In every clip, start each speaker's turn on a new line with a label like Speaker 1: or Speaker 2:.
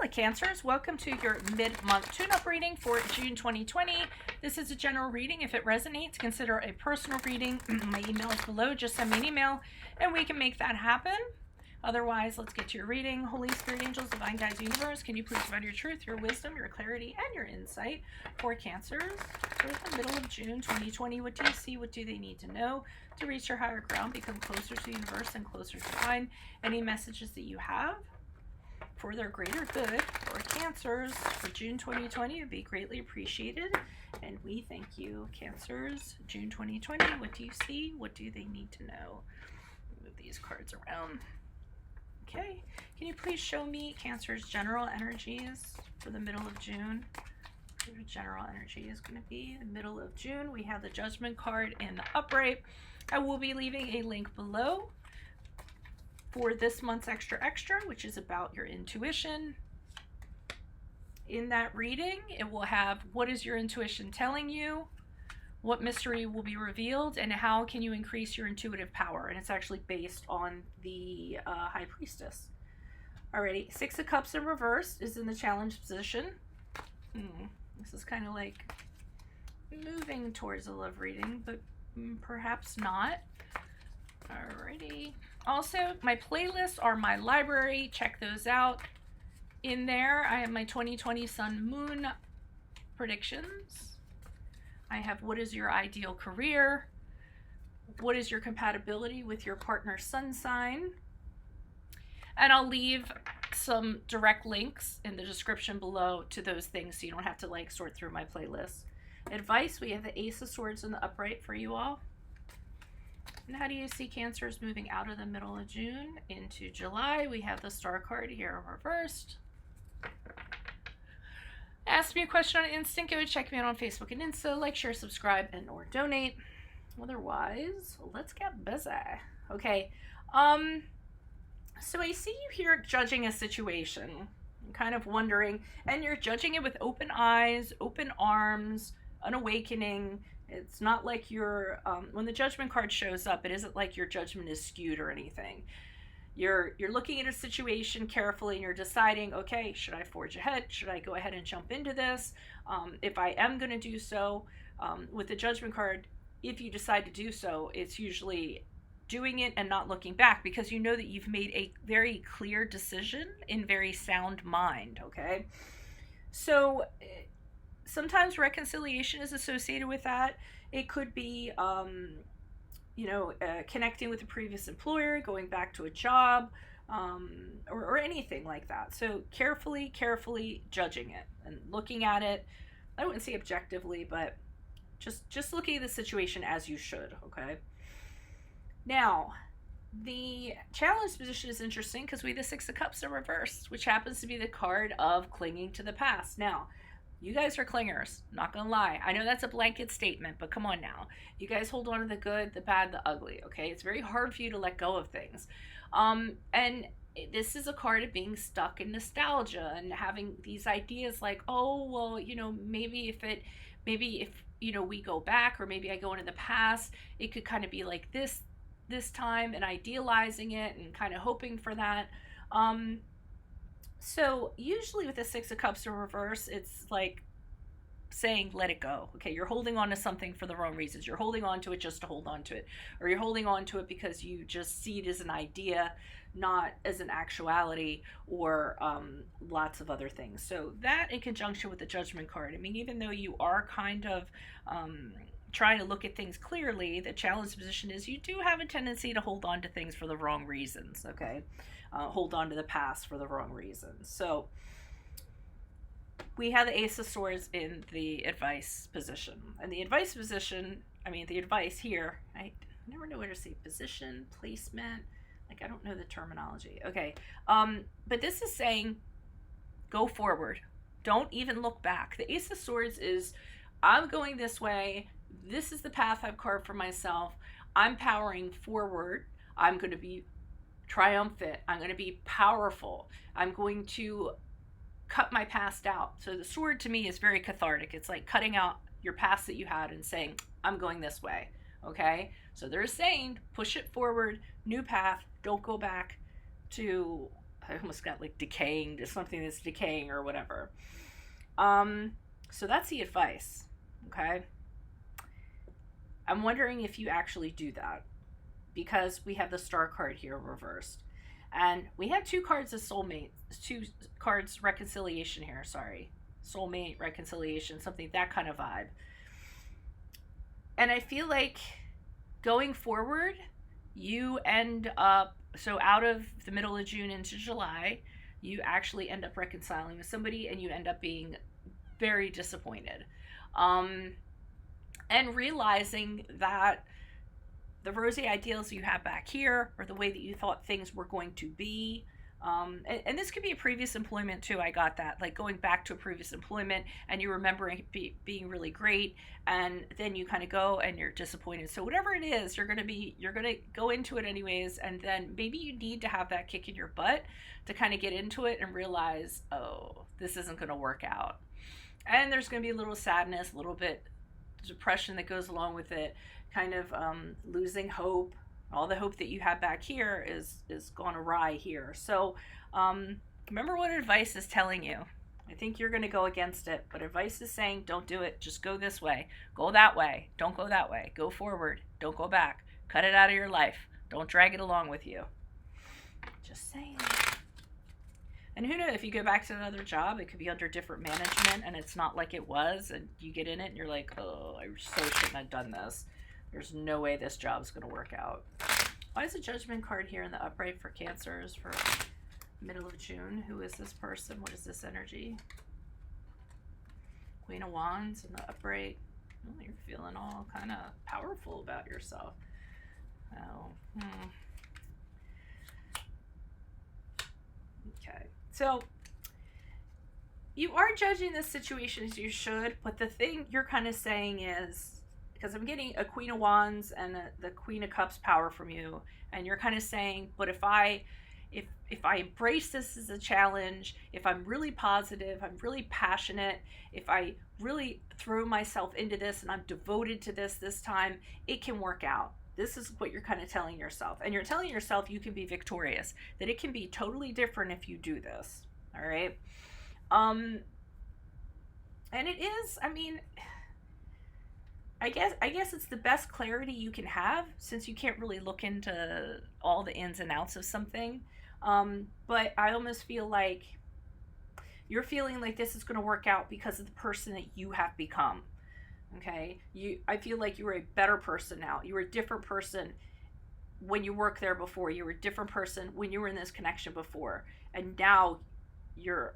Speaker 1: Hola Cancers, welcome to your mid-month tune-up reading for June 2020. This is a general reading. If it resonates, consider a personal reading. My email is below. Just send me an email and we can make that happen. Otherwise, let's get to your reading. Holy Spirit, angels, divine guides, universe, can you please provide your truth, your wisdom, your clarity, and your insight for Cancers for the middle of June 2020? What do you see? What do they need to know to reach your higher ground, become closer to the universe and closer to divine? Any messages that you have for their greater good for Cancers for June 2020 would be greatly appreciated. And we thank you, Cancers, June 2020. What do you see? What do they need to know? Move these cards around. Okay, can you please show me Cancer's general energies for the middle of June? Your general energy is going to be the middle of June. We have the Judgment card in the upright. I will be leaving a link below for this month's extra, which is about your intuition. In that reading, it will have what is your intuition telling you, what mystery will be revealed, and how can you increase your intuitive power. And it's actually based on the High Priestess. Alrighty, Six of Cups in reverse is in the challenge position. This is kind of like moving towards a love reading, but perhaps not. Alrighty. Also, my playlists are my library. Check those out. In there, I have my 2020 Sun Moon predictions. I have what is your ideal career? What is your compatibility with your partner's sun sign? And I'll leave some direct links in the description below to those things so you don't have to like sort through my playlist. Advice, we have the Ace of Swords in the upright for you all. And how do you see Cancers moving out of the middle of June into July? We have the Star card here reversed. Ask me a question on instinct. Go check me out on Facebook and Insta. Like, share, subscribe, and or donate. Otherwise, let's get busy. Okay. So I see you here judging a situation. I'm kind of wondering, and you're judging it with open eyes, open arms, an awakening. It's not like you're, when the Judgment card shows up, it isn't like your judgment is skewed or anything. You're looking at a situation carefully and you're deciding, okay, should I forge ahead? Should I go ahead and jump into this? If I am going to do so, with the Judgment card, if you decide to do so, it's usually doing it and not looking back because you know that you've made a very clear decision in very sound mind, okay? So sometimes reconciliation is associated with that. It could be, connecting with a previous employer, going back to a job, or anything like that. So carefully judging it and looking at it. I wouldn't say objectively, but just looking at the situation as you should, okay? Now, the challenge position is interesting because we have the Six of Cups in reverse, which happens to be the card of clinging to the past. Now, you guys are clingers, not gonna lie. I know that's a blanket statement, but come on now. You guys hold on to the good, the bad, the ugly, okay? It's very hard for you to let go of things. And this is a card of being stuck in nostalgia and having these ideas like, oh, well, maybe if we go back, or maybe I go into the past, it could kind of be like this time, and idealizing it and kind of hoping for that. So usually with the Six of Cups in reverse, it's like saying, let it go. Okay, you're holding on to something for the wrong reasons. You're holding on to it just to hold on to it. Or you're holding on to it because you just see it as an idea, not as an actuality, or lots of other things. So that in conjunction with the Judgment card, I mean, even though you are kind of trying to look at things clearly, the challenge position is you do have a tendency to hold on to things for the wrong reasons, okay? Hold on to the past for the wrong reasons. So we have the Ace of Swords in the advice position. And the advice position, the advice here, I never know where to say position, placement, like I don't know the terminology. Okay, but this is saying go forward. Don't even look back. The Ace of Swords is, I'm going this way. This is the path I've carved for myself. I'm powering forward. I'm going to be triumphant. I'm going to be powerful. I'm going to cut my past out. So the sword to me is very cathartic. It's like cutting out your past that you had and saying, I'm going this way. Okay? So they're saying, push it forward, new path, don't go back to I almost got like decaying to something that's decaying or whatever. So that's the advice. Okay. I'm wondering if you actually do that, because we have the Star card here reversed. And we have two cards of soulmate, two cards reconciliation here, sorry. Soulmate, reconciliation, something, that kind of vibe. And I feel like going forward, you end up, so out of the middle of June into July, you actually end up reconciling with somebody and you end up being very disappointed. And realizing that the rosy ideals you have back here, or the way that you thought things were going to be, and this could be a previous employment too. I got that, like going back to a previous employment and you remember it being really great, and then you kind of go and you're disappointed. So whatever it is, you're gonna go into it anyways, and then maybe you need to have that kick in your butt to kind of get into it and realize, oh, this isn't gonna work out. And there's gonna be a little sadness, a little bit depression that goes along with it, kind of losing hope. All the hope that you have back here is gone awry here. So remember what advice is telling you. I think you're going to go against it, but advice is saying don't do it. Just go this way. Go that way. Don't go that way. Go forward. Don't go back. Cut it out of your life. Don't drag it along with you. Just saying. And who knows, if you go back to another job, it could be under different management and it's not like it was, and you get in it and you're like, oh, I so shouldn't have done this. There's no way this job's going to work out. Why is the Judgment card here in the upright for Cancers for middle of June? Who is this person? What is this energy? Queen of Wands in the upright. Oh, you're feeling all kind of powerful about yourself. Oh. Okay. So you are judging this situation as you should, but the thing you're kind of saying is, because I'm getting a Queen of Wands and the Queen of Cups power from you, and you're kind of saying, but if I embrace this as a challenge, if I'm really positive, I'm really passionate, if I really throw myself into this and I'm devoted to this time, it can work out. This is what you're kind of telling yourself. And you're telling yourself you can be victorious, that it can be totally different if you do this. All right. And it is, I mean, I guess it's the best clarity you can have, since you can't really look into all the ins and outs of something. But I almost feel like you're feeling like this is going to work out because of the person that you have become. Okay, I feel like you were a better person now. You were a different person when you worked there before. You were a different person when you were in this connection before, and now you've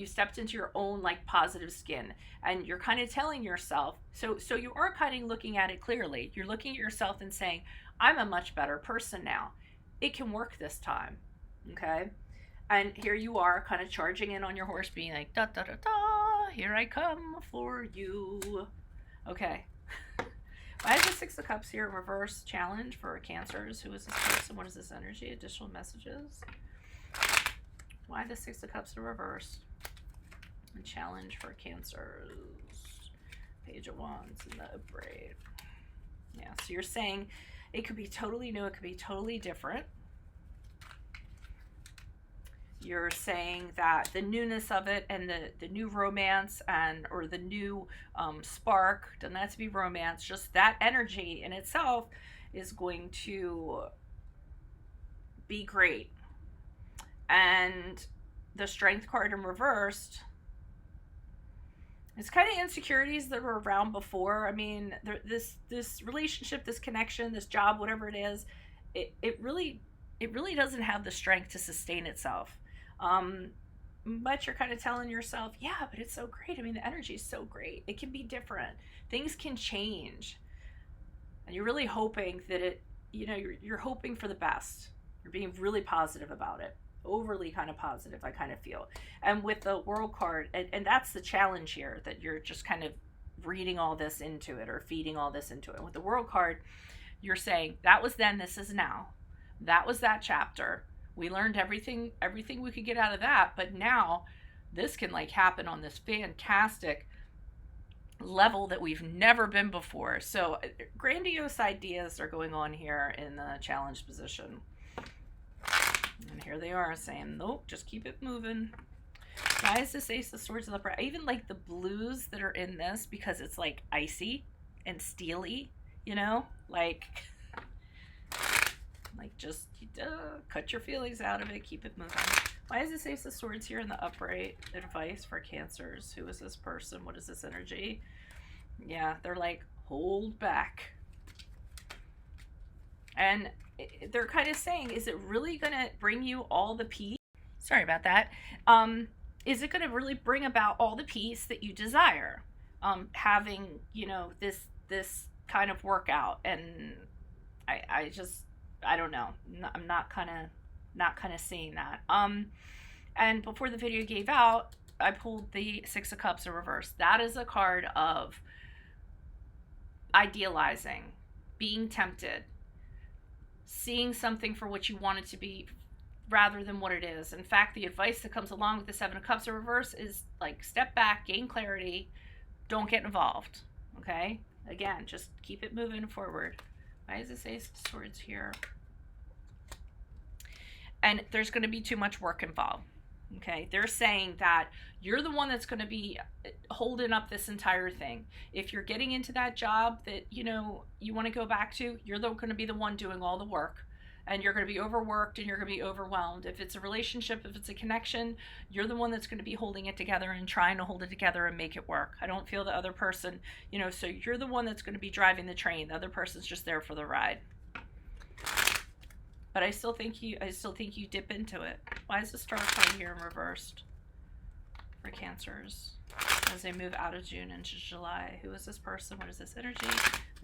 Speaker 1: stepped into your own like positive skin, and you're kind of telling yourself. So you are kind of looking at it clearly. You're looking at yourself and saying, I'm a much better person now. It can work this time. Okay. And here you are kind of charging in on your horse, being like, da da da da, here I come for you. Okay. Why is the Six of Cups here in reverse? Challenge for Cancers. Who is this person? What is this energy? Additional messages. Why the Six of Cups in reverse? And challenge for Cancers. Page of Wands in the upright. Yeah, so you're saying it could be totally new. It could be totally different. You're saying that the newness of it and the new romance or the new spark, doesn't have to be romance, just that energy in itself is going to be great. And the Strength card in reversed, it's kind of insecurities that were around before. I mean, this relationship, this connection, this job, whatever it is, it really doesn't have the strength to sustain itself. But you're kind of telling yourself, yeah, but it's so great. I mean, the energy is so great. It can be different. Things can change. And you're really hoping that you're hoping for the best. You're being really positive about it. Overly kind of positive, I kind of feel. And with the World card, and that's the challenge here, that you're just kind of reading all this into it or feeding all this into it. And with the World card, you're saying, that was then, this is now. That was that chapter. We learned everything we could get out of that, but now this can like happen on this fantastic level that we've never been before. So grandiose ideas are going on here in the challenge position. And here they are saying, nope, just keep it moving. Why is this Ace of Swords in the upright? I even like the blues that are in this because it's like icy and steely, you know? Like just cut your feelings out of it, keep it moving. Why is this Ace of Swords here in the upright? Advice for Cancers. Who is this person? What is this energy? Yeah, they're like, hold back. And they're kind of saying, is it really going to bring you all the peace? Sorry about that. Is it going to really bring about all the peace that you desire? Having, you know, this kind of workout. And I don't know. I'm not kind of seeing that. And before the video gave out, I pulled the Six of Cups in reverse. That is a card of idealizing, being tempted, seeing something for what you want it to be rather than what it is. In fact, the advice that comes along with the Seven of Cups in reverse is like, step back, gain clarity, don't get involved. Okay? Again, just keep it moving forward. Why is this Ace of Swords here? And there's going to be too much work involved. Okay, they're saying that you're the one that's going to be holding up this entire thing. If you're getting into that job that, you know, you want to go back to, you're going to be the one doing all the work, and you're going to be overworked and you're going to be overwhelmed. If it's a relationship, if it's a connection, you're the one that's going to be holding it together and trying to hold it together and make it work. I don't feel the other person, you know, so you're the one that's going to be driving the train. The other person's just there for the ride. But I still think you dip into it. Why is the Star card here in reversed for Cancers as they move out of June into July? Who is this person? What is this energy?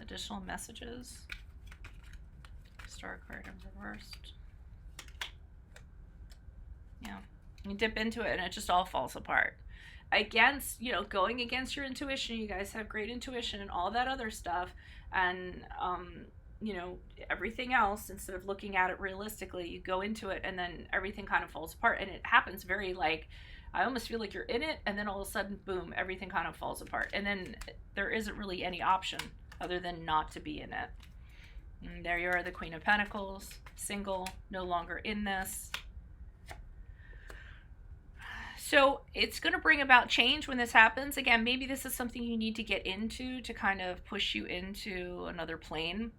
Speaker 1: Additional messages. Star card in reversed. Yeah, you dip into it and it just all falls apart. Against, you know, going against your intuition. You guys have great intuition and all that other stuff, and you know, everything else, instead of looking at it realistically, you go into it and then everything kind of falls apart. And it happens very, like, I almost feel like you're in it and then all of a sudden, boom, everything kind of falls apart. And then there isn't really any option other than not to be in it. And there you are, the Queen of Pentacles, single, no longer in this. So it's going to bring about change when this happens. Again, maybe this is something you need to get into to kind of push you into another plane.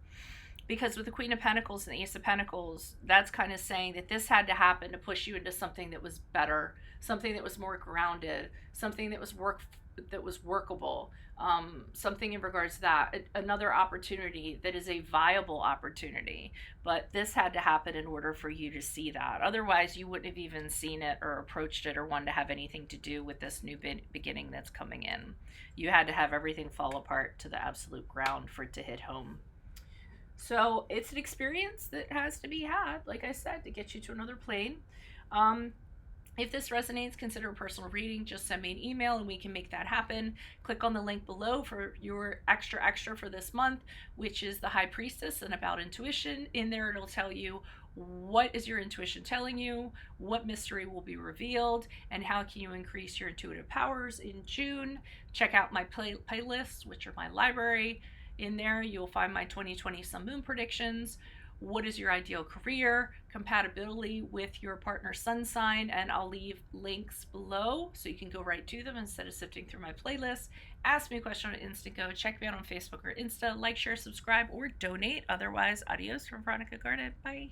Speaker 1: Because with the Queen of Pentacles and the Ace of Pentacles, that's kind of saying that this had to happen to push you into something that was better, something that was more grounded, something that was workable, something in regards to that, another opportunity that is a viable opportunity. But this had to happen in order for you to see that. Otherwise, you wouldn't have even seen it or approached it or wanted to have anything to do with this new beginning that's coming in. You had to have everything fall apart to the absolute ground for it to hit home. So it's an experience that has to be had, like I said, to get you to another plane. If this resonates, consider a personal reading. Just send me an email and we can make that happen. Click on the link below for your extra for this month, which is the High Priestess and about intuition. In there, it'll tell you what is your intuition telling you, what mystery will be revealed, and how can you increase your intuitive powers in June. Check out my playlists, which are my library. In there, you'll find my 2020 Sun Moon predictions. What is your ideal career? Compatibility with your partner's sun sign. And I'll leave links below so you can go right to them instead of sifting through my playlist. Ask me a question on Instago. Check me out on Facebook or Insta. Like, share, subscribe, or donate. Otherwise, adios from Veronica Garnet. Bye.